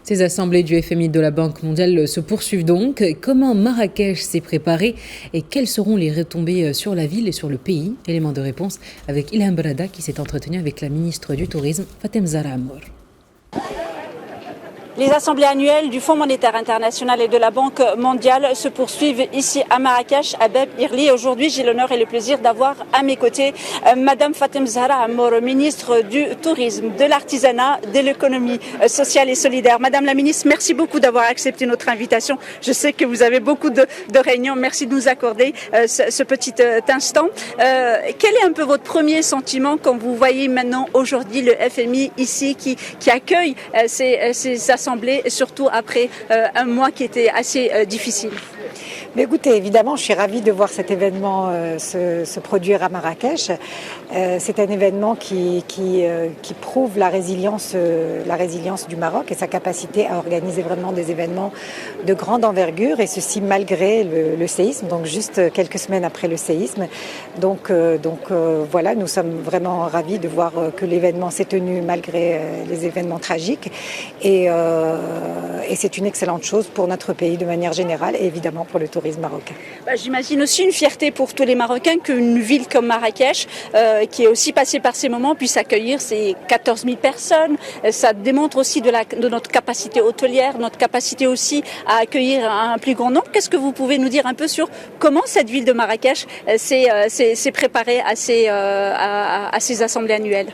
Ces assemblées du FMI de la Banque mondiale se poursuivent donc. Comment Marrakech s'est préparé et quelles seront les retombées sur la ville et sur le pays? Élément de réponse avec Ilham Brada qui s'est entretenu avec la ministre du Tourisme, Fatem Zahra Amour. Les assemblées annuelles du Fonds monétaire international et de la Banque mondiale se poursuivent ici à Marrakech, à Bab Irli. Aujourd'hui, j'ai l'honneur et le plaisir d'avoir à mes côtés Madame Fatem Zahra Amour, ministre du Tourisme, de l'Artisanat, de l'économie sociale et solidaire. Madame la ministre, merci beaucoup d'avoir accepté notre invitation. Je sais que vous avez beaucoup de réunions. Merci de nous accorder ce petit instant. Quel est un peu votre premier sentiment quand vous voyez maintenant aujourd'hui le FMI ici qui accueille ces assemblées, surtout après un mois qui était assez difficile? Mais écoutez, évidemment, je suis ravie de voir cet événement se produire à Marrakech. C'est un événement qui prouve la résilience du Maroc et sa capacité à organiser vraiment des événements de grande envergure, et ceci malgré le séisme, donc juste quelques semaines après le séisme. Donc voilà, nous sommes vraiment ravis de voir que l'événement s'est tenu malgré les événements tragiques, et c'est une excellente chose pour notre pays de manière générale et évidemment pour le tourisme marocain. J'imagine aussi une fierté pour tous les Marocains qu'une ville comme Marrakech, qui est aussi passée par ces moments, puisse accueillir ces 14 000 personnes. Ça démontre aussi de notre capacité hôtelière, notre capacité aussi à accueillir un plus grand nombre. Qu'est-ce que vous pouvez nous dire un peu sur comment cette ville de Marrakech s'est préparée à ces assemblées annuelles?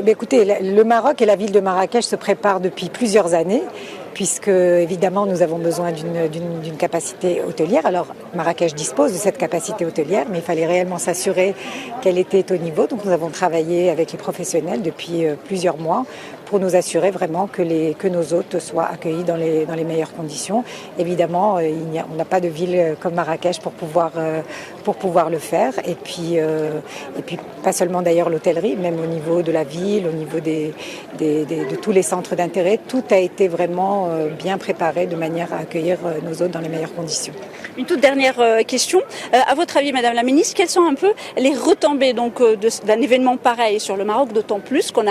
Écoutez, le Maroc et la ville de Marrakech se préparent depuis plusieurs années, puisque évidemment nous avons besoin d'une capacité hôtelière. Alors Marrakech dispose de cette capacité hôtelière, mais il fallait réellement s'assurer qu'elle était au niveau. Donc nous avons travaillé avec les professionnels depuis plusieurs mois pour nous assurer vraiment que nos hôtes soient accueillis dans les meilleures conditions. Évidemment, on n'a pas de ville comme Marrakech pour pouvoir le faire. Et puis pas seulement d'ailleurs l'hôtellerie, même au niveau de la ville, au niveau de tous les centres d'intérêt, tout a été vraiment bien préparé de manière à accueillir nos hôtes dans les meilleures conditions. Une toute dernière question. À votre avis, Madame la Ministre, quelles sont un peu les retombées d'un événement pareil sur le Maroc, d'autant plus que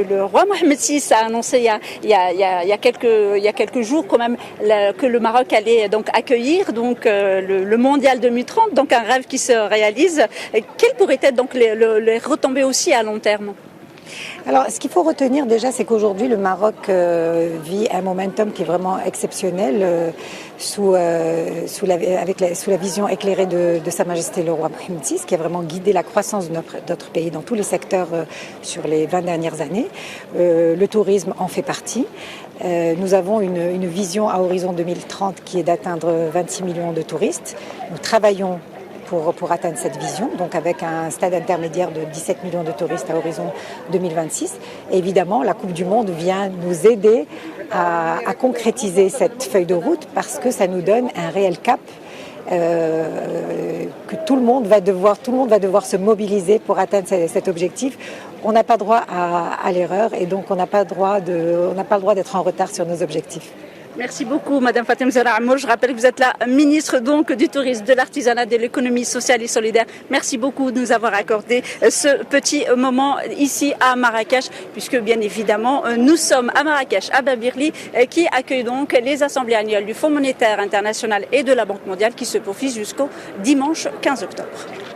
le roi Mohamed VI a annoncé il y a quelques jours quand même que le Maroc allait donc accueillir le mondial 2030, donc un rêve qui se réalise. Quelles pourraient être donc les retombées aussi à long terme? Alors, ce qu'il faut retenir déjà, c'est qu'aujourd'hui, le Maroc vit un momentum qui est vraiment exceptionnel sous la vision éclairée de Sa Majesté le roi Mohamed VI, qui a vraiment guidé la croissance de notre pays dans tous les secteurs sur les 20 dernières années. Le tourisme en fait partie. Nous avons une vision à horizon 2030 qui est d'atteindre 26 millions de touristes. Nous travaillons pour atteindre cette vision, donc avec un stade intermédiaire de 17 millions de touristes à horizon 2026. Et évidemment, la Coupe du Monde vient nous aider à concrétiser cette feuille de route, parce que ça nous donne un réel cap que tout le monde va devoir se mobiliser pour atteindre cet objectif. On n'a pas droit à l'erreur, et donc on n'a pas le droit d'être en retard sur nos objectifs. Merci beaucoup, Madame Fatem Zahra Amour. Je rappelle que vous êtes la ministre du Tourisme, de l'Artisanat, de l'économie sociale et solidaire. Merci beaucoup de nous avoir accordé ce petit moment ici à Marrakech, puisque bien évidemment, nous sommes à Marrakech, à Bab Irli, qui accueille donc les assemblées annuelles du Fonds monétaire international et de la Banque mondiale qui se poursuivent jusqu'au dimanche 15 octobre.